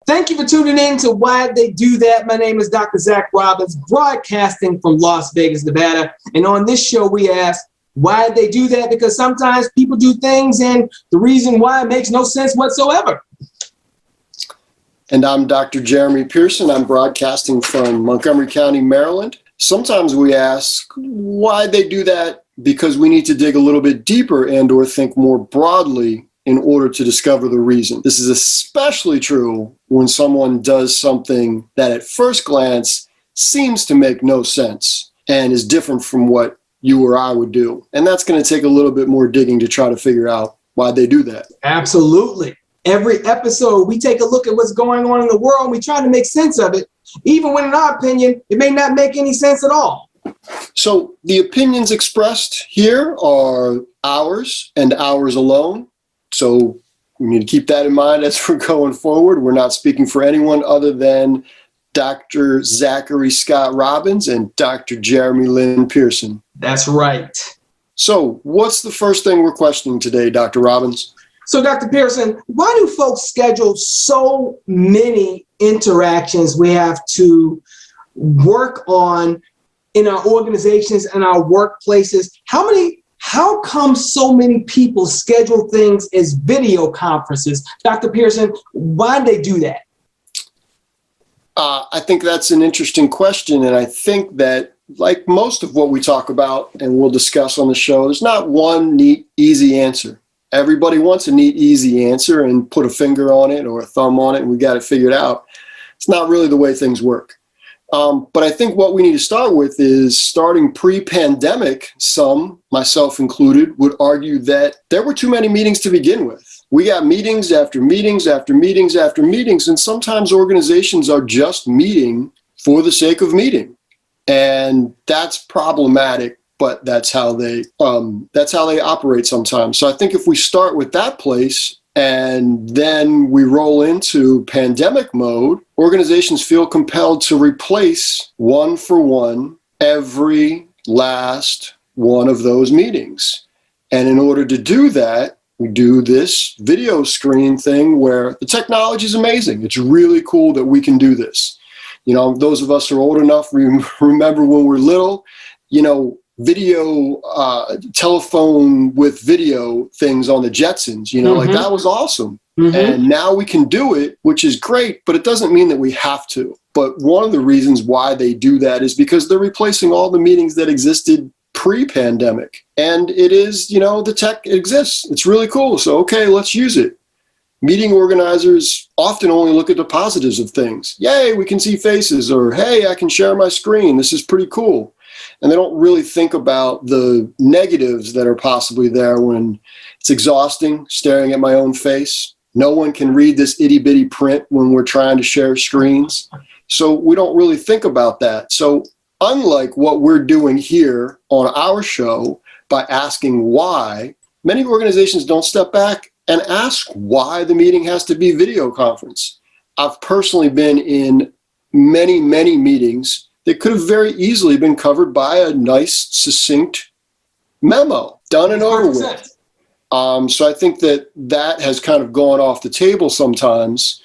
Thank you for tuning in to Why They Do That. My name is Dr. Zach Robbins, broadcasting from Las Vegas, Nevada. And on this show, we ask why they do that, because sometimes people do things and the reason why makes no sense whatsoever. And I'm Dr. Jeremy Pearson. I'm broadcasting from Montgomery County, Maryland. Sometimes we ask why they do that because we need to dig a little bit deeper and or think more broadly in order to discover the reason. This is especially true when someone does something that at first glance seems to make no sense and is different from what you or I would do. And that's going to take a little bit more digging to try to figure out why they do that. Absolutely. Every episode, we take a look at what's going on in the world and we try to make sense of it, even when in our opinion, it may not make any sense at all. So the opinions expressed here are ours and ours alone. So we need to keep that in mind as we're going forward. We're not speaking for anyone other than Dr. Zachary Scott Robbins and Dr. Jeremy Lynn Pearson. That's right. So what's the first thing we're questioning today, Dr. Robbins? So, Dr. Pearson, why do folks schedule so many interactions we have to work on in our organizations and our workplaces? How come so many people schedule things as video conferences? Dr. Pearson, why do they do that? I think that's an interesting question. And I think that, like most of what we talk about and we'll discuss on the show, there's not one neat, easy answer. Everybody wants a neat, easy answer and put a finger on it or a thumb on it, and we got it figured out. It's not really the way things work. But I think what we need to start with is starting pre-pandemic. Some, myself included, would argue that there were too many meetings to begin with. We got meetings after meetings after meetings after meetings, and sometimes organizations are just meeting for the sake of meeting. And that's problematic, but that's how they operate sometimes. So I think if we start with that place and then we roll into pandemic mode, organizations feel compelled to replace one for one every last one of those meetings. And in order to do that, we do this video screen thing where the technology is amazing. It's really cool that we can do this. You know, those of us who are old enough, remember when we were little, video, telephone with video things on the Jetsons, like that was awesome. Mm-hmm. And now we can do it, which is great, but it doesn't mean that we have to. But one of the reasons why they do that is because they're replacing all the meetings that existed pre-pandemic. And it is, the tech exists. It's really cool. So, okay, let's use it. Meeting organizers often only look at the positives of things. Yay, we can see faces, or hey, I can share my screen. This is pretty cool. And they don't really think about the negatives that are possibly there when it's exhausting staring at my own face. No one can read this itty bitty print when we're trying to share screens. So we don't really think about that. So unlike what we're doing here on our show by asking why, many organizations don't step back and ask why the meeting has to be video conference. I've personally been in many, many meetings that could have very easily been covered by a nice, succinct memo, done and over with. So I think that has kind of gone off the table sometimes.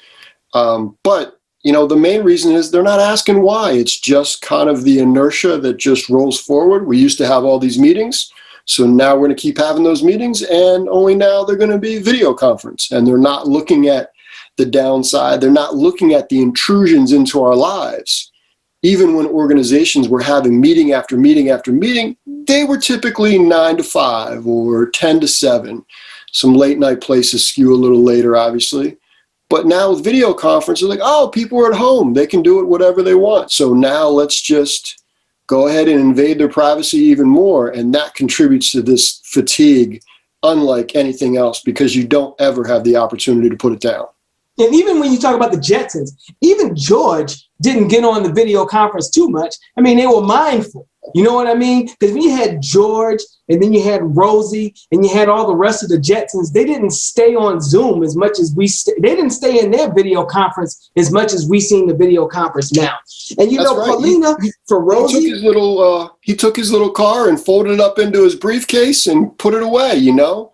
But, the main reason is they're not asking why. It's just kind of the inertia that just rolls forward. We used to have all these meetings. So now we're going to keep having those meetings, and only now they're going to be video conference. And they're not looking at the downside. They're not looking at the intrusions into our lives. Even when organizations were having meeting after meeting after meeting, they were typically 9 to 5 or 10 to 7. Some late night places skew a little later, obviously. But now with video conference, it's like, oh, people are at home. They can do it whatever they want. So now let's just go ahead and invade their privacy even more. And that contributes to this fatigue, unlike anything else, because you don't ever have the opportunity to put it down. And even when you talk about the Jetsons, even George didn't get on the video conference too much. I mean, they were mindful. You know what I mean? Because when you had George and then you had Rosie and you had all the rest of the Jetsons, they didn't stay on Zoom as much as they didn't stay in their video conference as much as we seen the video conference now. And That's right. Paulina, for Rosie, he took his little car and folded it up into his briefcase and put it away,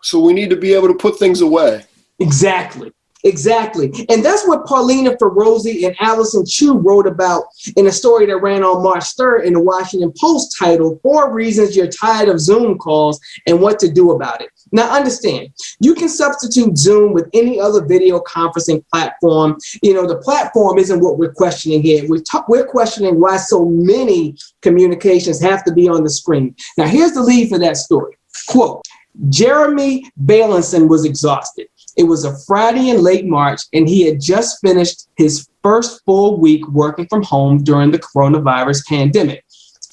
So we need to be able to put things away. Exactly. Exactly. And that's what Paulina Ferozi and Allison Chu wrote about in a story that ran on March 3rd in the Washington Post titled, 4 Reasons You're Tired of Zoom Calls and What to Do About It. Now, understand, you can substitute Zoom with any other video conferencing platform. The platform isn't what we're questioning here. We're questioning why so many communications have to be on the screen. Now, here's the lead for that story. Quote, Jeremy Bailenson was exhausted. It was a Friday in late March, and he had just finished his first full week working from home during the coronavirus pandemic.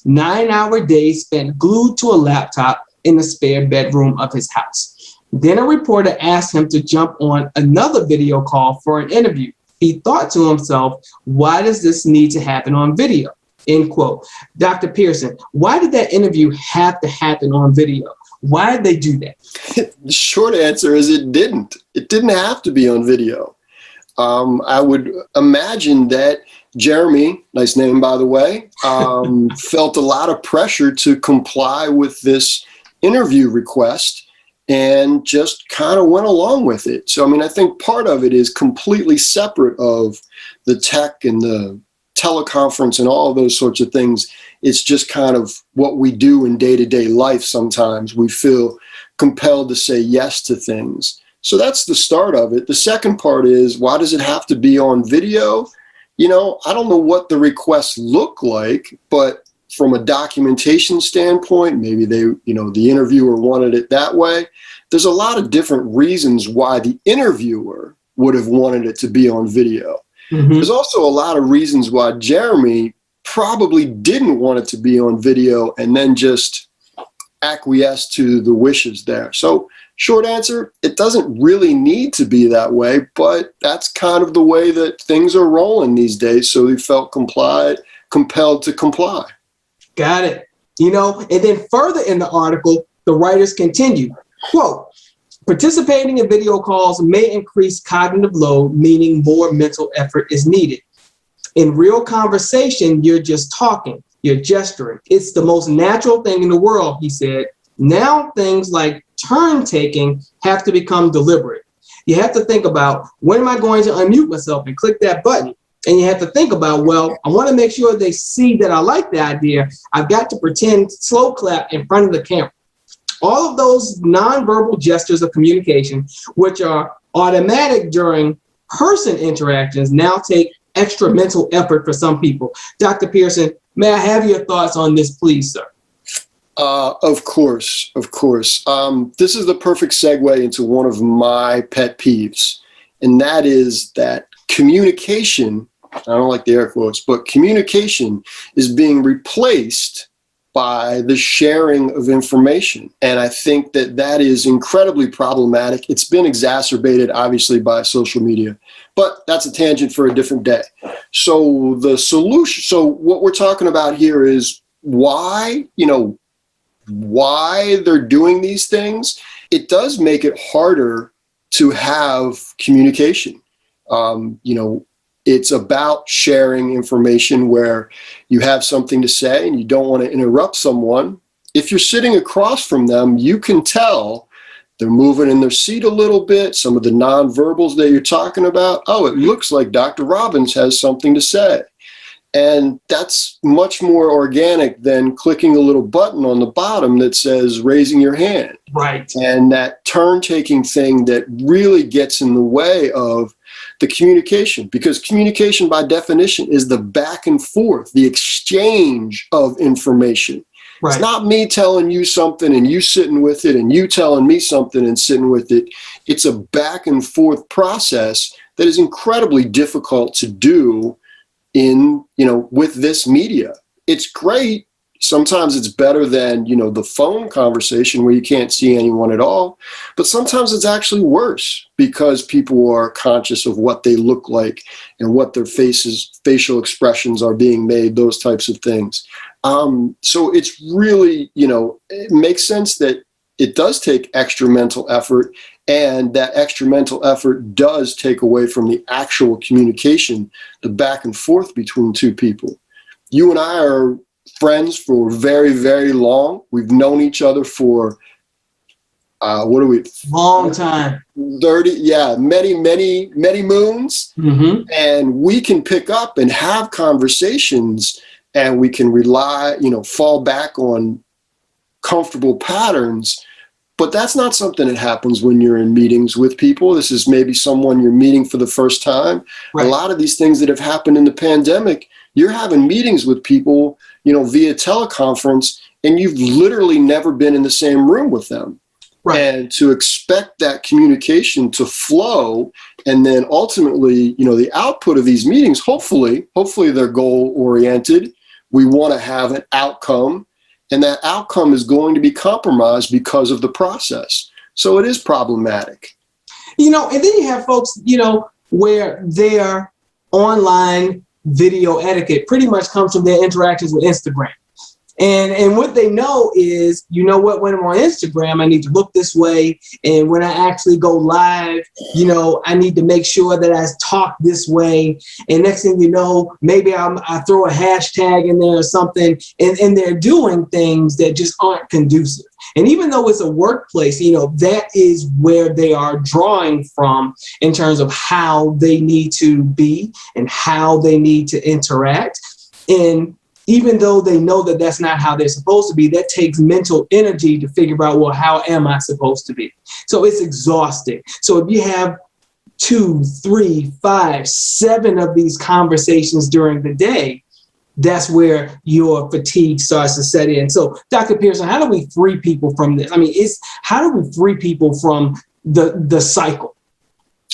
9-hour days spent glued to a laptop in the spare bedroom of his house. Then a reporter asked him to jump on another video call for an interview. He thought to himself, why does this need to happen on video? End quote. Dr. Pearson, why did that interview have to happen on video? Why did they do that? The short answer is it didn't. It didn't have to be on video. I would imagine that Jeremy, nice name by the way, felt a lot of pressure to comply with this interview request and just kind of went along with it. So, I think part of it is completely separate of the tech and the teleconference and all of those sorts of things. It's just kind of what we do in day-to-day life. Sometimes we feel compelled to say yes to things. So that's the start of it. The second part is, why does it have to be on video? I don't know what the requests look like, but from a documentation standpoint, maybe the interviewer wanted it that way. There's a lot of different reasons why the interviewer would have wanted it to be on video. Mm-hmm. There's also a lot of reasons why Jeremy probably didn't want it to be on video and then just acquiesced to the wishes there. So short answer, it doesn't really need to be that way, but that's kind of the way that things are rolling these days. So he felt compelled to comply. Got it. And then further in the article, the writers continue, quote, participating in video calls may increase cognitive load, meaning more mental effort is needed. In real conversation, you're just talking, you're gesturing. It's the most natural thing in the world, he said. Now things like turn taking have to become deliberate. You have to think about, when am I going to unmute myself and click that button? And you have to think about, well, I want to make sure they see that I like the idea. I've got to pretend slow clap in front of the camera. All of those nonverbal gestures of communication, which are automatic during person interactions, now take extra mental effort for some people. Dr. Pearson, may I have your thoughts on this, please, sir? Of course. This is the perfect segue into one of my pet peeves, and that is that communication, I don't like the air quotes, but communication is being replaced by the sharing of information. And I think that is incredibly problematic. It's been exacerbated, obviously, by social media, but that's a tangent for a different day. So the solution, so what we're talking about here is why they're doing these things. It does make it harder to have communication. It's about sharing information where you have something to say and you don't want to interrupt someone. If you're sitting across from them, you can tell they're moving in their seat a little bit. Some of the nonverbals that you're talking about, oh, it looks like Dr. Robbins has something to say. And that's much more organic than clicking a little button on the bottom that says raising your hand. Right. And that turn-taking thing that really gets in the way of the communication, because communication by definition is the back and forth, the exchange of information. Right. It's not me telling you something and you sitting with it and you telling me something and sitting with it. It's a back and forth process that is incredibly difficult to do with this media. It's great. Sometimes it's better than, the phone conversation where you can't see anyone at all. But sometimes it's actually worse because people are conscious of what they look like and what their facial expressions are being made, those types of things. So it's really, it makes sense that it does take extra mental effort, and that extra mental effort does take away from the actual communication, the back and forth between two people. You and I are friends for very, very long. We've known each other for What are we? Long time. 30, yeah, many moons. Mm-hmm. And we can pick up and have conversations, and we can rely, fall back on comfortable patterns. But that's not something that happens when you're in meetings with people. This is maybe someone you're meeting for the first time. Right. A lot of these things that have happened in the pandemic, you're having meetings with people, via teleconference, and you've literally never been in the same room with them. Right. And to expect that communication to flow, and then ultimately, the output of these meetings, hopefully they're goal oriented. We want to have an outcome, and that outcome is going to be compromised because of the process. So it is problematic. And then you have folks, where their online video etiquette pretty much comes from their interactions with Instagram. And what they know is, when I'm on Instagram, I need to look this way. And when I actually go live, I need to make sure that I talk this way. And next thing you know, maybe I throw a hashtag in there or something. And they're doing things that just aren't conducive. And even though it's a workplace, that is where they are drawing from in terms of how they need to be and how they need to interact. And even though they know that that's not how they're supposed to be, that takes mental energy to figure out, well, how am I supposed to be? So it's exhausting. So if you have 2, 3, 5, 7 of these conversations during the day, that's where your fatigue starts to set in. So Dr. Pearson, how do we free people from this? How do we free people from the cycle?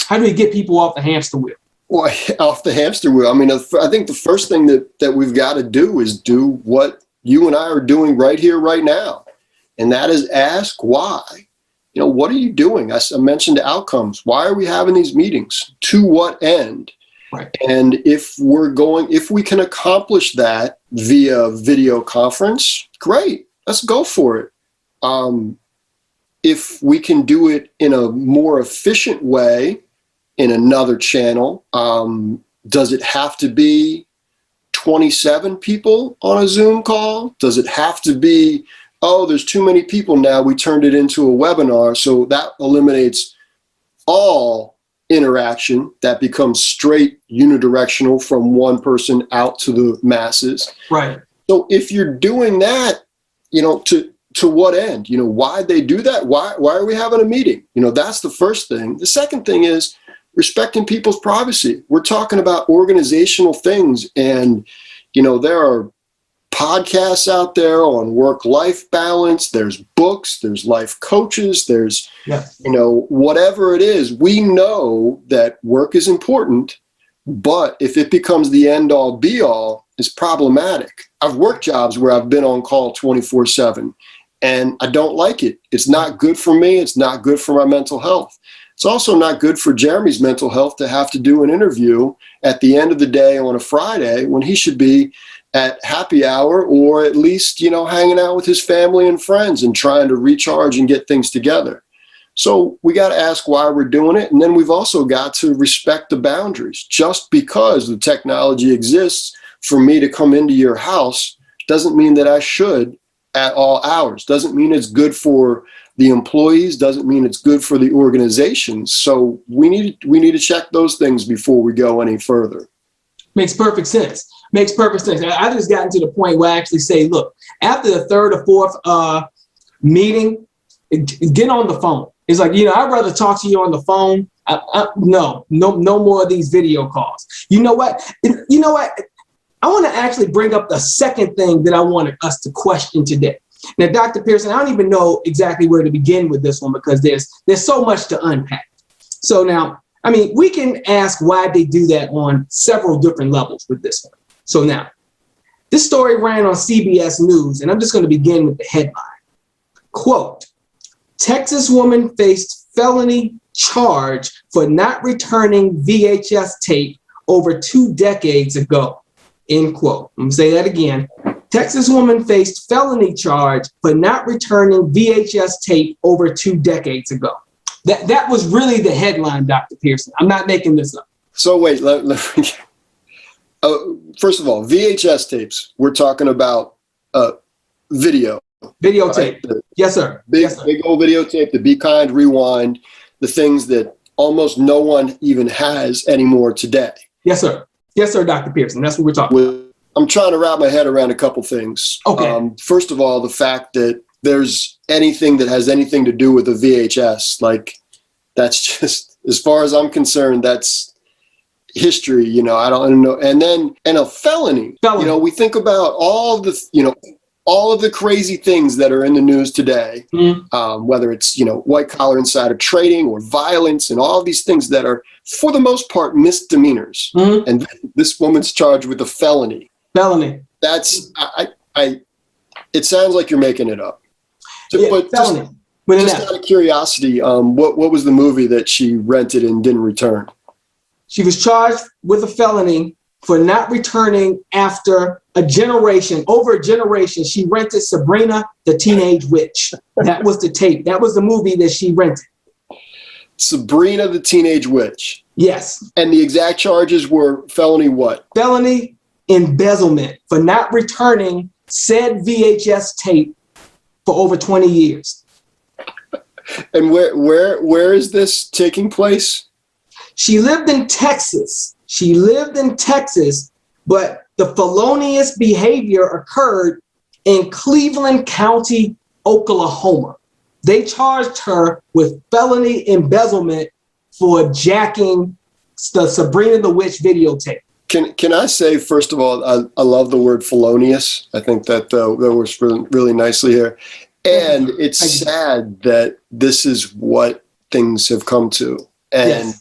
How do we get people off the hamster wheel? Well, off the hamster wheel. I think the first thing that we've got to do is do what you and I are doing right here, right now. And that is ask why. What are you doing? I mentioned outcomes. Why are we having these meetings? To what end? Right. And if we can accomplish that via video conference, great. Let's go for it. If we can do it in a more efficient way, in another channel, does it have to be 27 people on a Zoom call? Does it have to be, there's too many people now, we turned it into a webinar, so that eliminates all interaction, that becomes straight unidirectional from one person out to the masses. Right. So if you're doing that, to what end? Why they do that? Why are we having a meeting? That's the first thing. The second thing is respecting people's privacy. We're talking about organizational things, and there are podcasts out there on work-life balance. There's books, there's life coaches, there's whatever it is. We know that work is important, but if it becomes the end-all be-all, it's problematic. I've worked jobs where I've been on call 24/7, and I don't like it. It's not good for me. It's not good for my mental health. It's also not good for Jeremy's mental health to have to do an interview at the end of the day on a Friday when he should be at happy hour, or at least, hanging out with his family and friends and trying to recharge and get things together. So we got to ask why we're doing it. And then we've also got to respect the boundaries. Just because the technology exists for me to come into your house doesn't mean that I should at all hours. Doesn't mean it's good for the employees, doesn't mean it's good for the organizations. So we need to check those things before we go any further. Makes perfect sense. I just gotten to the point where I actually say, look, after the third or fourth meeting, get on the phone. It's like, I'd rather talk to you on the phone. No more of these video calls. You know what? I want to actually bring up the second thing that I wanted us to question today. Now, Dr. Pearson, I don't even know exactly where to begin with this one because there's so much to unpack. So now, we can ask why they do that on several different levels with this one. So now, this story ran on CBS News, and I'm just going to begin with the headline. Quote, Texas woman faced felony charge for not returning VHS tape over 2 decades ago. End quote. I'm going to say that again. Texas woman faced felony charge for not returning VHS tape over 2 decades ago. That was really the headline, Dr. Pearson. I'm not making this up. So wait, first of all, VHS tapes, we're talking about video, video. Videotape. Right? Yes, sir. Yes, sir. Big old videotape, the Be Kind, Rewind, the things that almost no one even has anymore today. Yes, sir. Yes, sir, Dr. Pearson. That's what we're talking about. I'm trying to wrap my head around a couple things. Okay. First of all, the fact that there's anything that has anything to do with a VHS, like that's just, as far as I'm concerned, that's history, I don't know. And a felony. We think about all of the crazy things that are in the news today, whether it's, white collar insider trading or violence and all these things that are, for the most part, misdemeanors. And this woman's charged with a felony. That's, it sounds like you're making it up. But felony. Just out of curiosity, what was the movie that she rented and didn't return? She was charged with a felony for not returning after over a generation. She rented Sabrina the Teenage Witch. That was the tape. That was the movie that she rented. Sabrina the Teenage Witch. Yes. And the exact charges were felony what? Felony embezzlement for not returning said VHS tape for over 20 years. And where is this taking place? She lived in Texas. But the felonious behavior occurred in Cleveland County, Oklahoma. They charged her with felony embezzlement for jacking the Sabrina the Witch videotape. Can I say, first of all, I love the word felonious. I think that works really, really nicely here. And it's sad that this is what things have come to. And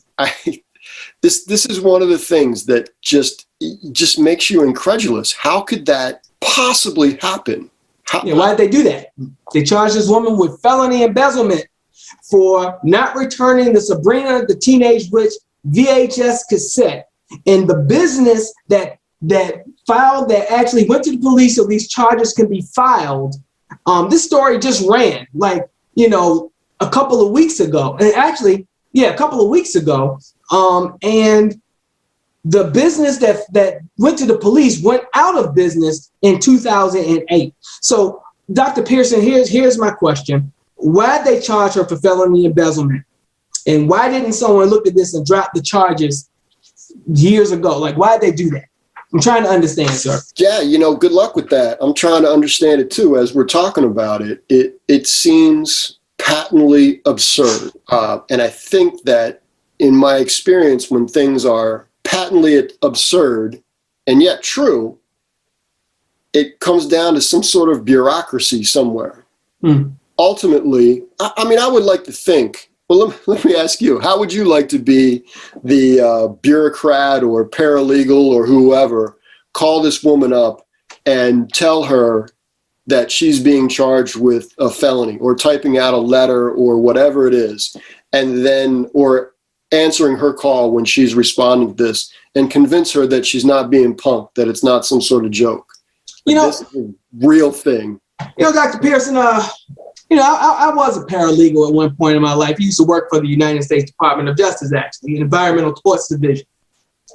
yes. This is one of the things that just makes you incredulous. How could that possibly happen? Why did they do that? They charged this woman with felony embezzlement for not returning the Sabrina the Teenage Witch VHS cassette. And the business that actually went to the police so these charges can be filed. This story just ran a couple of weeks ago. And actually, a couple of weeks ago. And the business that went to the police went out of business in 2008. So, Dr. Pearson, here's my question. Why did they charge her for felony embezzlement? And why didn't someone look at this and drop the charges years ago? Like, why did they do that? I'm trying to understand, sir. Yeah, good luck with that. I'm trying to understand it too. As we're talking about it, it seems patently absurd. And I think that in my experience, when things are patently absurd and yet true, it comes down to some sort of bureaucracy somewhere. Ultimately, I would like to think, well, let me ask you, how would you like to be the bureaucrat or paralegal or whoever, call this woman up and tell her that she's being charged with a felony or typing out a letter or whatever it is, and then, or answering her call when she's responding to this and convince her that she's not being punked, that it's not some sort of joke. This is a real thing. Dr. Pearson, I was a paralegal at one point in my life. I used to work for the United States Department of Justice, actually, an environmental torts division.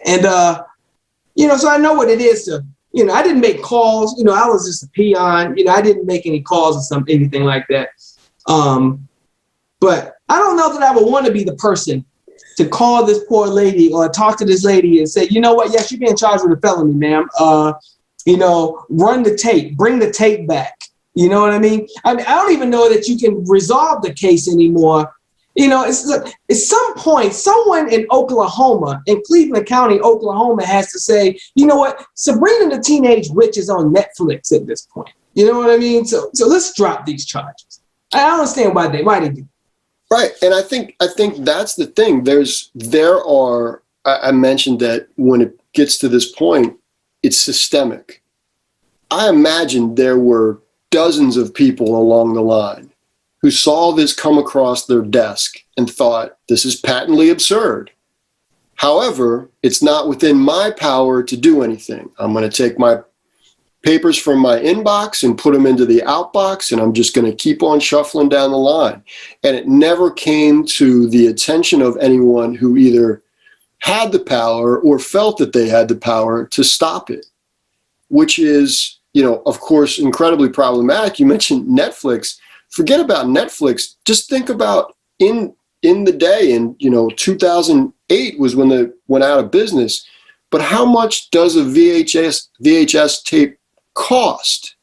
And, so I know what it is to, I didn't make calls, I was just a peon, I didn't make any calls or anything like that. But I don't know that I would want to be the person to call this poor lady or talk to this lady and say, you know what, yes, you're being charged with a felony, ma'am. Run the tape, bring the tape back. You know what I mean? I don't even know that you can resolve the case anymore. At some point, someone in Oklahoma, in Cleveland County, Oklahoma, has to say, you know what, Sabrina the Teenage Witch is on Netflix at this point. You know what I mean? So let's drop these charges. I don't understand why they do it. Right. And I think that's the thing. I mentioned that when it gets to this point, it's systemic. I imagine there were dozens of people along the line who saw this come across their desk and thought, this is patently absurd. However, it's not within my power to do anything. I'm going to take my papers from my inbox and put them into the outbox, and I'm just going to keep on shuffling down the line. And it never came to the attention of anyone who either had the power or felt that they had the power to stop it, which is of course, incredibly problematic. You mentioned Netflix. Forget about Netflix. Just think about in the day, in 2008 was when they went out of business. But how much does a VHS tape cost?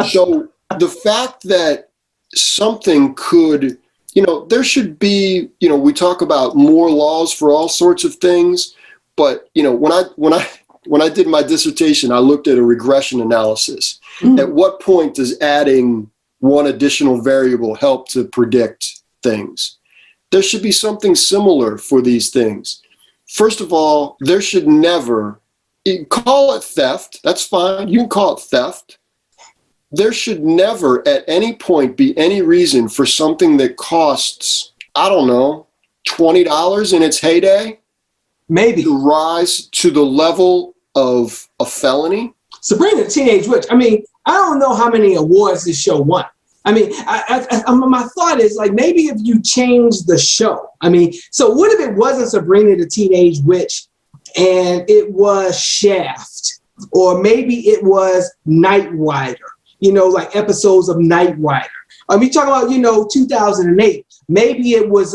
So the fact that something could, there should be, we talk about more laws for all sorts of things, but when I did my dissertation, I looked at a regression analysis. At what point does adding one additional variable help to predict things? There should be something similar for these things. First of all, there should never, call it theft. That's fine. You can call it theft. There should never at any point be any reason for something that costs, I don't know, $20 in its heyday, maybe, to rise to the level of a felony. Sabrina the Teenage Witch. I mean, I don't know how many awards this show won. I mean, my thought is like, maybe if you change the show. I mean, so what if it wasn't Sabrina the Teenage Witch and it was Shaft, or maybe it was Knight Rider? Like episodes of Knight Rider. Are we talking about 2008? Maybe it was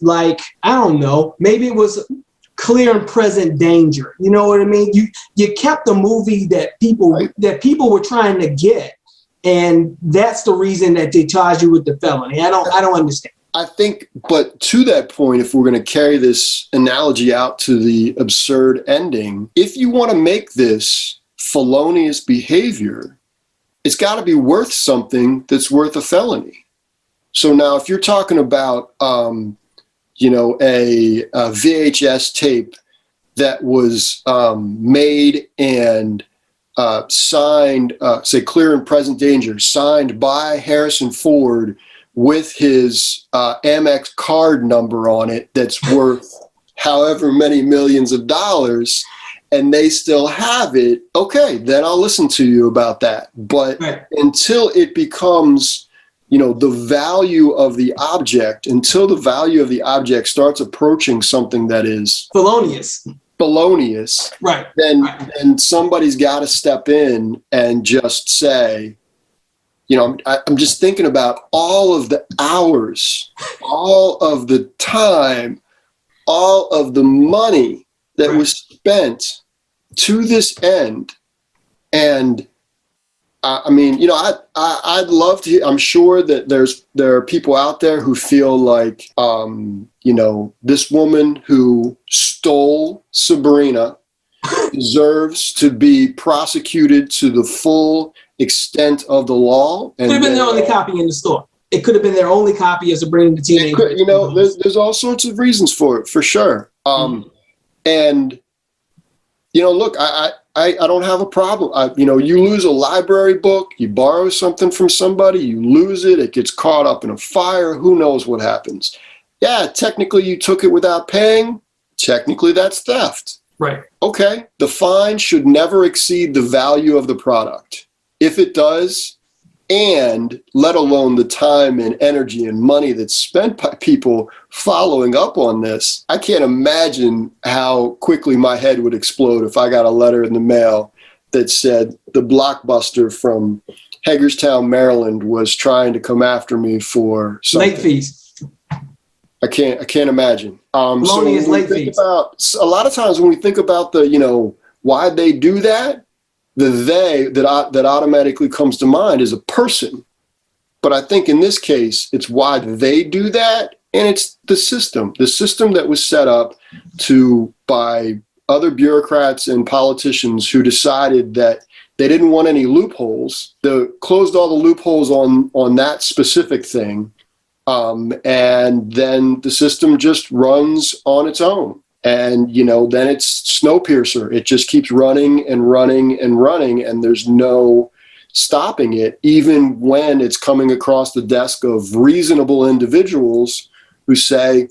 like, I don't know. Maybe it was Clear and Present Danger. You know what I mean? You kept a movie that people were trying to get, and that's the reason that they charge you with the felony. I don't understand. I think, but to that point, if we're going to carry this analogy out to the absurd ending, if you want to make this felonious behavior, it's got to be worth something that's worth a felony. So now if you're talking about, a VHS tape that was made and signed, say Clear and Present Danger, signed by Harrison Ford with his Amex card number on it that's worth however many millions of dollars, and they still have it, okay, then I'll listen to you about that. But until it becomes, the value of the object, until the value of the object starts approaching something that is felonious, right? Then somebody's got to step in and just say, I'm just thinking about all of the hours, all of the time, all of the money that was spent to this end. And I'd love to, I'm sure that there are people out there who feel like, this woman who stole Sabrina deserves to be prosecuted to the full extent of the law. Could have been their only copy in the store. It could have been their only copy of Sabrina the Teenage Witch. There's all sorts of reasons for it, for sure. And look, I don't have a problem. You lose a library book, you borrow something from somebody, you lose it, it gets caught up in a fire, who knows what happens. Yeah, technically you took it without paying. Technically that's theft. Right. Okay, the fine should never exceed the value of the product. If it does, and let alone the time and energy and money that's spent by people following up on this, I can't imagine how quickly my head would explode if I got a letter in the mail that said the Blockbuster from Hagerstown, Maryland was trying to come after me for something. Late fees. I can't imagine. So late fees. A lot of times when we think about the, why they do that, the they that automatically comes to mind is a person. But I think in this case, it's why they do that. And it's the system that was set up by other bureaucrats and politicians who decided that they didn't want any loopholes. They closed all the loopholes on that specific thing. And then the system just runs on its own. And, then it's Snowpiercer. It just keeps running and running and running, and there's no stopping it, even when it's coming across the desk of reasonable individuals who say,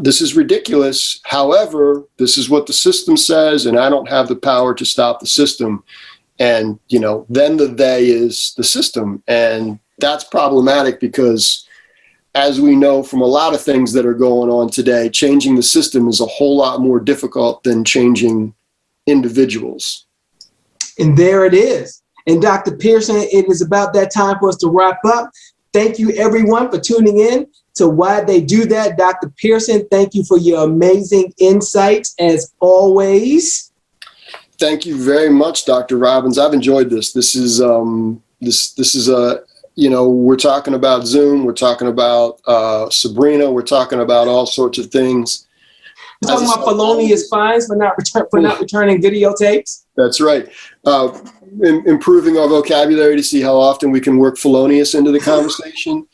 this is ridiculous. However, this is what the system says, and I don't have the power to stop the system. And, then the they is the system. And that's problematic because, as we know from a lot of things that are going on today, changing the system is a whole lot more difficult than changing individuals. And there it is. And Dr. Pearson, it is about that time for us to wrap up. Thank you, everyone, for tuning in to Why They Do That. Dr. Pearson, thank you for your amazing insights, as always. Thank you very much, Dr. Robbins. I've enjoyed this. This is we're talking about Zoom. We're talking about Sabrina. We're talking about all sorts of things. We're talking about felonious fines for not returning videotapes. That's right. Improving our vocabulary to see how often we can work felonious into the conversation.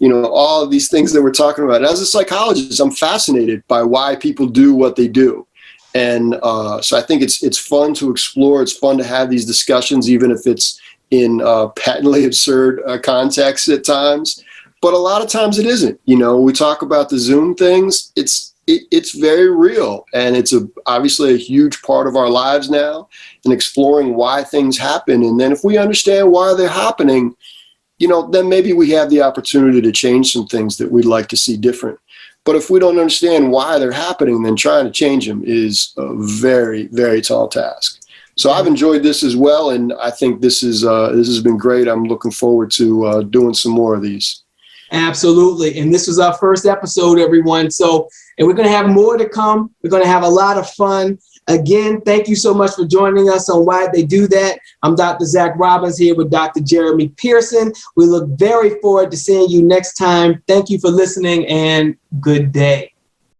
All of these things that we're talking about. As a psychologist, I'm fascinated by why people do what they do. And so I think it's fun to explore. It's fun to have these discussions, even if it's in patently absurd contexts at times. But a lot of times it isn't. We talk about the Zoom things. It's very real, and it's obviously a huge part of our lives now, and exploring why things happen. And then if we understand why they're happening, then maybe we have the opportunity to change some things that we'd like to see different. But if we don't understand why they're happening, then trying to change them is a very, very tall task. So I've enjoyed this as well, and I think this has been great. I'm looking forward to doing some more of these. Absolutely. And this was our first episode, everyone. And we're going to have more to come. We're going to have a lot of fun. Again, thank you so much for joining us on Why They Do That. I'm Dr. Zach Robbins here with Dr. Jeremy Pearson. We look very forward to seeing you next time. Thank you for listening, and good day.